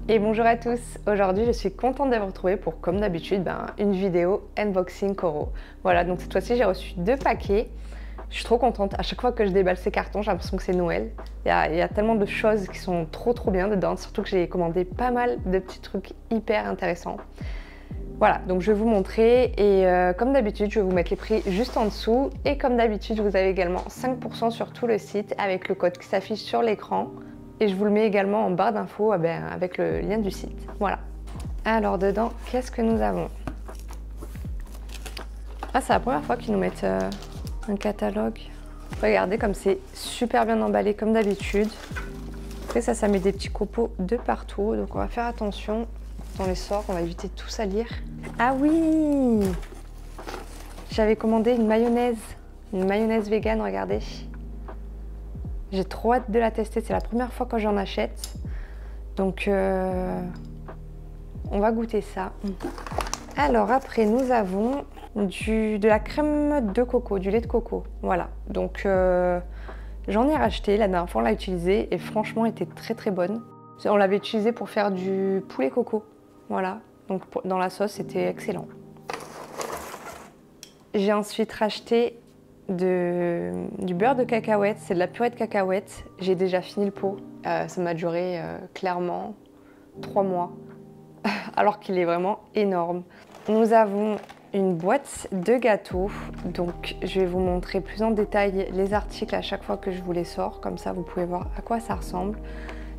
Et bonjour à tous, aujourd'hui je suis contente de vous retrouver pour, comme d'habitude, une vidéo unboxing Coro. Voilà, donc cette fois-ci j'ai reçu 2 paquets. Je suis trop contente, à chaque fois que je déballe ces cartons, j'ai l'impression que c'est Noël. Il y a tellement de choses qui sont trop bien dedans, surtout que j'ai commandé pas mal de petits trucs hyper intéressants. Voilà, donc je vais vous montrer et comme d'habitude, je vais vous mettre les prix juste en dessous. Et comme d'habitude, vous avez également 5% sur tout le site avec le code qui s'affiche sur l'écran. Et je vous le mets également en barre d'infos avec le lien du site. Voilà. Alors dedans, qu'est-ce que nous avons? Ah, c'est la première fois qu'ils nous mettent un catalogue. Regardez comme c'est super bien emballé comme d'habitude. Après ça met des petits copeaux de partout. Donc on va faire attention quand on les sort, on va éviter de tout salir. Ah oui! J'avais commandé une mayonnaise vegan, regardez. J'ai trop hâte de la tester, c'est la première fois que j'en achète. Donc on va goûter ça. Alors après nous avons de la crème de coco, du lait de coco. Voilà, donc j'en ai racheté, la dernière fois on l'a utilisé et franchement elle était très bonne. On l'avait utilisé pour faire du poulet coco. Voilà, donc dans la sauce c'était excellent. J'ai ensuite racheté du beurre de cacahuète, c'est de la purée de cacahuètes. J'ai déjà fini le pot, ça m'a duré clairement 3 mois, alors qu'il est vraiment énorme. Nous avons une boîte de gâteaux, donc je vais vous montrer plus en détail les articles à chaque fois que je vous les sors, comme ça vous pouvez voir à quoi ça ressemble.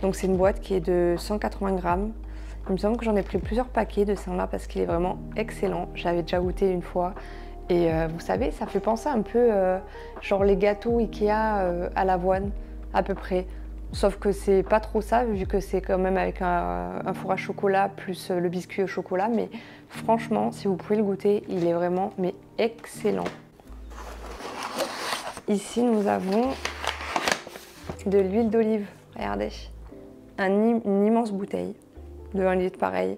Donc c'est une boîte qui est de 180 grammes. Il me semble que j'en ai pris plusieurs paquets de celle-là parce qu'il est vraiment excellent. Je l'avais déjà goûté une fois. Et vous savez, ça fait penser un peu genre les gâteaux Ikea à l'avoine, à peu près. Sauf que c'est pas trop ça, vu que c'est quand même avec un four à chocolat plus le biscuit au chocolat. Mais franchement, si vous pouvez le goûter, il est vraiment excellent. Ici, nous avons de l'huile d'olive. Regardez, une immense bouteille de 1 litre pareil.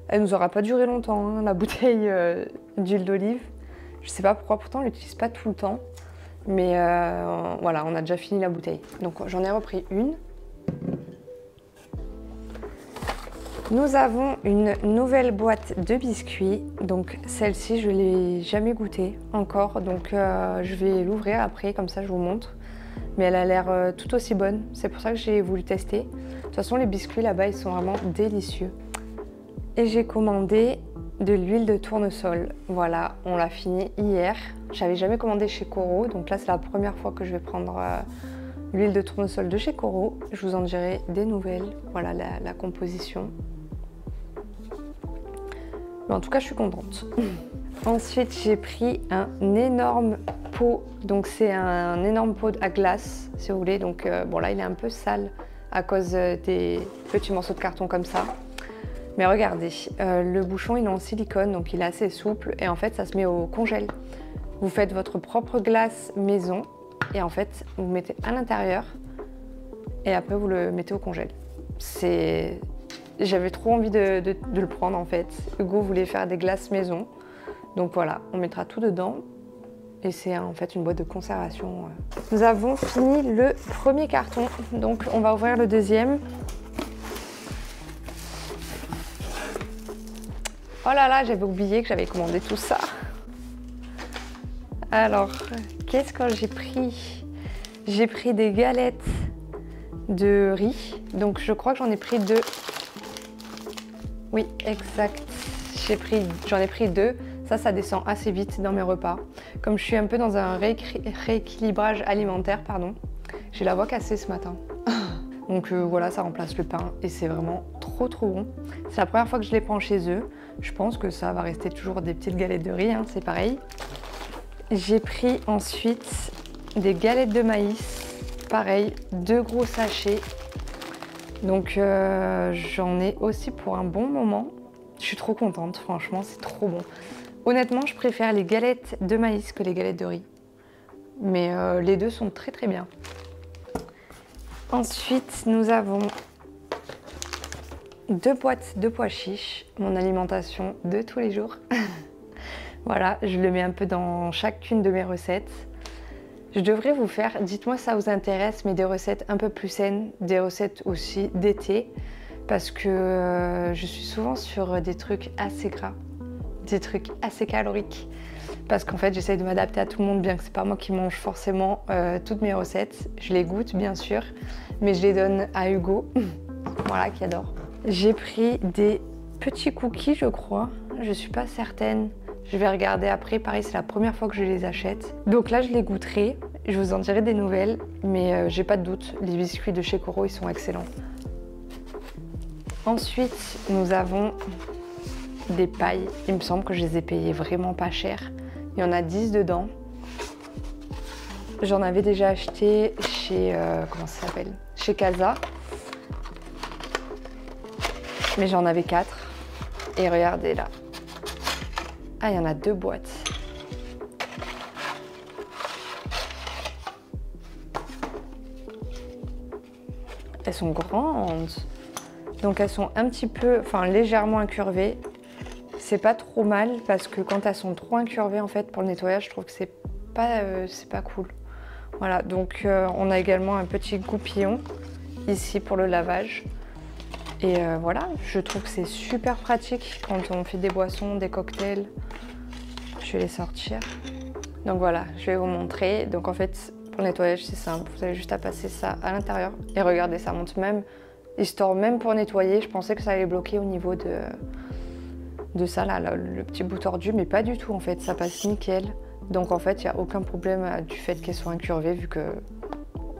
Elle nous aura pas duré longtemps, hein, la bouteille d'huile d'olive. Je sais pas pourquoi, pourtant on l'utilise pas tout le temps. Mais voilà, on a déjà fini la bouteille. Donc j'en ai repris une. Nous avons une nouvelle boîte de biscuits. Donc celle-ci, je ne l'ai jamais goûtée encore. Donc je vais l'ouvrir après, comme ça je vous montre. Mais elle a l'air tout aussi bonne. C'est pour ça que j'ai voulu tester. De toute façon, les biscuits là-bas, ils sont vraiment délicieux. Et j'ai commandé de l'huile de tournesol. Voilà, on l'a fini hier. J'avais jamais commandé chez Coro, donc là c'est la première fois que je vais prendre l'huile de tournesol de chez Coro. Je vous en dirai des nouvelles. Voilà la composition. Mais en tout cas, je suis contente. Ensuite, j'ai pris un énorme pot. Donc c'est un énorme pot à glace, si vous voulez. Donc bon là, il est un peu sale à cause des petits morceaux de carton comme ça. Mais regardez, le bouchon il est en silicone, donc il est assez souple et en fait ça se met au congèle. Vous faites votre propre glace maison et en fait vous mettez à l'intérieur et après vous le mettez au congèle. J'avais trop envie de le prendre en fait. Hugo voulait faire des glaces maison, donc voilà, on mettra tout dedans et c'est en fait une boîte de conservation. Nous avons fini le premier carton, donc on va ouvrir le deuxième. Oh là là, j'avais oublié que j'avais commandé tout ça. Alors, qu'est-ce que j'ai pris? J'ai pris des galettes de riz. Donc, je crois que j'en ai pris 2. Oui, exact. J'en ai pris 2. Ça descend assez vite dans mes repas. Comme je suis un peu dans un rééquilibrage alimentaire, pardon, j'ai la voix cassée ce matin. Donc voilà, ça remplace le pain et c'est vraiment trop bon. C'est la première fois que je les prends chez eux. Je pense que ça va rester toujours des petites galettes de riz, hein, c'est pareil. J'ai pris ensuite des galettes de maïs. Pareil, 2 gros sachets. Donc j'en ai aussi pour un bon moment. Je suis trop contente, franchement, c'est trop bon. Honnêtement, je préfère les galettes de maïs que les galettes de riz. Mais les deux sont très bien. Ensuite, nous avons 2 boîtes de pois chiches, mon alimentation de tous les jours. Voilà, je le mets un peu dans chacune de mes recettes. Je devrais vous faire, dites-moi si ça vous intéresse, mais des recettes un peu plus saines, des recettes aussi d'été. parce que je suis souvent sur des trucs assez gras, des trucs assez caloriques. Parce qu'en fait, j'essaye de m'adapter à tout le monde, bien que c'est pas moi qui mange forcément toutes mes recettes. Je les goûte, bien sûr, mais je les donne à Hugo, voilà, qui adore. J'ai pris des petits cookies, je crois. Je suis pas certaine. Je vais regarder après. Pareil, c'est la première fois que je les achète. Donc là, je les goûterai. Je vous en dirai des nouvelles, mais j'ai pas de doute. Les biscuits de chez Coro, ils sont excellents. Ensuite, nous avons des pailles. Il me semble que je les ai payées vraiment pas cher. Il y en a 10 dedans. J'en avais déjà acheté chez... comment ça s'appelle? Chez Casa. Mais j'en avais 4. Et regardez là. Ah, il y en a 2 boîtes. Elles sont grandes. Donc elles sont un petit peu, enfin légèrement incurvées. C'est pas trop mal parce que quand elles sont trop incurvées en fait pour le nettoyage, je trouve que c'est pas cool. Voilà, donc on a également un petit goupillon ici pour le lavage. Et voilà, je trouve que c'est super pratique quand on fait des boissons, des cocktails. Je vais les sortir. Donc voilà, je vais vous montrer. Donc en fait, pour le nettoyage, c'est simple. Vous avez juste à passer ça à l'intérieur. Et regardez, ça monte même, histoire même pour nettoyer. Je pensais que ça allait bloquer au niveau de ça là, le petit bout tordu, mais pas du tout en fait, ça passe nickel. Donc en fait, il n'y a aucun problème du fait qu'elles soient incurvées vu que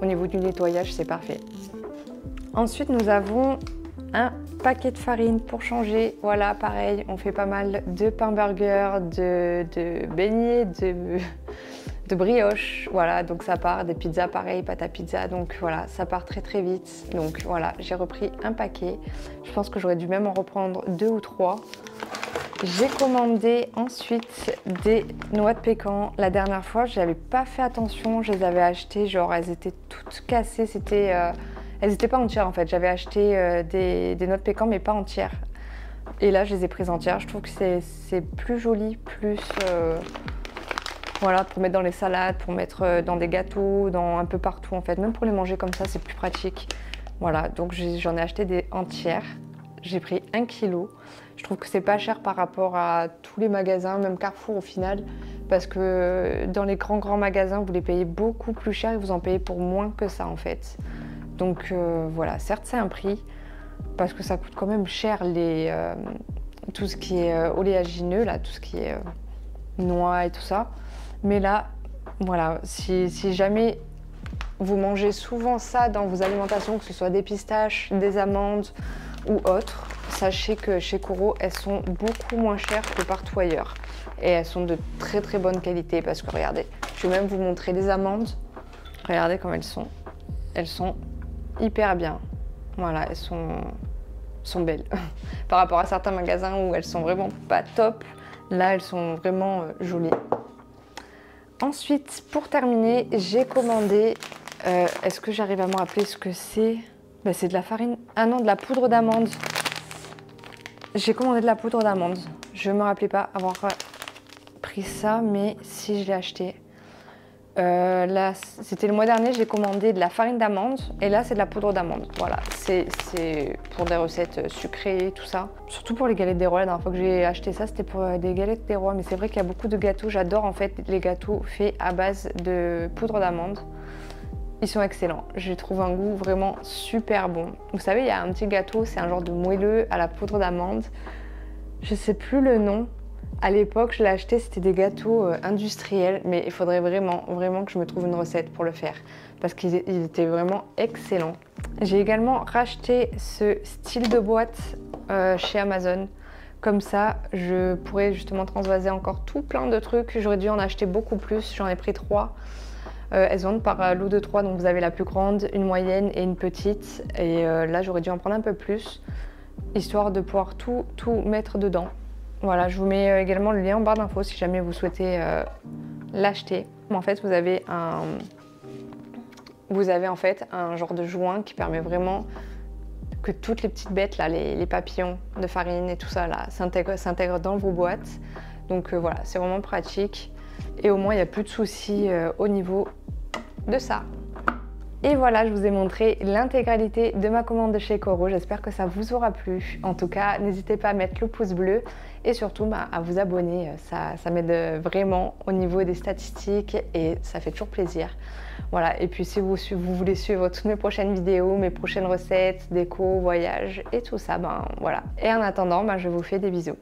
au niveau du nettoyage, c'est parfait. Ensuite, nous avons un paquet de farine pour changer. Voilà, pareil, on fait pas mal de pain burger, de beignets, de brioche. Voilà, donc ça part, des pizzas pareil, pâte à pizza. Donc voilà, ça part très très vite. Donc voilà, j'ai repris un paquet. Je pense que j'aurais dû même en reprendre 2 ou 3. J'ai commandé ensuite des noix de pécan. La dernière fois, je n'avais pas fait attention. Je les avais achetées, genre elles étaient toutes cassées. Elles n'étaient pas entières en fait. J'avais acheté des noix de pécan mais pas entières. Et là, je les ai prises entières. Je trouve que c'est plus joli, plus... voilà, pour mettre dans les salades, pour mettre dans des gâteaux, un peu partout en fait. Même pour les manger comme ça, c'est plus pratique. Voilà, donc j'en ai acheté des entières. J'ai pris 1 kg. Je trouve que c'est pas cher par rapport à tous les magasins, même Carrefour au final, parce que dans les grands magasins, vous les payez beaucoup plus cher et vous en payez pour moins que ça en fait. Donc voilà, certes c'est un prix, parce que ça coûte quand même cher tout ce qui est oléagineux, là, tout ce qui est noix et tout ça. Mais là, voilà, si jamais vous mangez souvent ça dans vos alimentations, que ce soit des pistaches, des amandes ou autres, sachez que chez Coro, elles sont beaucoup moins chères que partout ailleurs. Et elles sont de très très bonne qualité parce que regardez, je vais même vous montrer les amandes. Regardez comme elles sont. Elles sont hyper bien. Voilà, elles sont belles. Par rapport à certains magasins où elles sont vraiment pas top, là elles sont vraiment jolies. Ensuite, pour terminer, j'ai commandé, est-ce que j'arrive à me rappeler ce que c'est? Ben, c'est de la farine, ah non, de la poudre d'amande. J'ai commandé de la poudre d'amande. Je ne me rappelais pas avoir pris ça, mais si je l'ai acheté. Là, c'était le mois dernier, j'ai commandé de la farine d'amande et là, c'est de la poudre d'amande. Voilà, c'est pour des recettes sucrées, tout ça. Surtout pour les galettes des rois. La dernière fois que j'ai acheté ça, c'était pour des galettes des rois. Mais c'est vrai qu'il y a beaucoup de gâteaux. J'adore en fait les gâteaux faits à base de poudre d'amande. Ils sont excellents. Je trouve un goût vraiment super bon. Vous savez, il y a un petit gâteau, c'est un genre de moelleux à la poudre d'amande. Je sais plus le nom. À l'époque, je l'ai acheté, c'était des gâteaux industriels, mais il faudrait vraiment que je me trouve une recette pour le faire parce qu'ils étaient vraiment excellents. J'ai également racheté ce style de boîte chez Amazon. Comme ça, je pourrais justement transvaser encore tout plein de trucs. J'aurais dû en acheter beaucoup plus, j'en ai pris 3. Elles vendent par lot de 3, donc vous avez la plus grande, une moyenne et une petite. Et là, j'aurais dû en prendre un peu plus, histoire de pouvoir tout mettre dedans. Voilà, je vous mets également le lien en barre d'infos si jamais vous souhaitez l'acheter. En fait, vous avez en fait un genre de joint qui permet vraiment que toutes les petites bêtes, là, les papillons de farine et tout ça, là, s'intègrent dans vos boîtes. Donc voilà, c'est vraiment pratique. Et au moins, il n'y a plus de soucis au niveau de ça. Et voilà, je vous ai montré l'intégralité de ma commande de chez Coro. J'espère que ça vous aura plu. En tout cas, n'hésitez pas à mettre le pouce bleu et surtout à vous abonner. Ça m'aide vraiment au niveau des statistiques et ça fait toujours plaisir. Voilà, et puis si vous voulez suivre toutes mes prochaines vidéos, mes prochaines recettes, déco, voyages et tout ça, voilà. Et en attendant, je vous fais des bisous.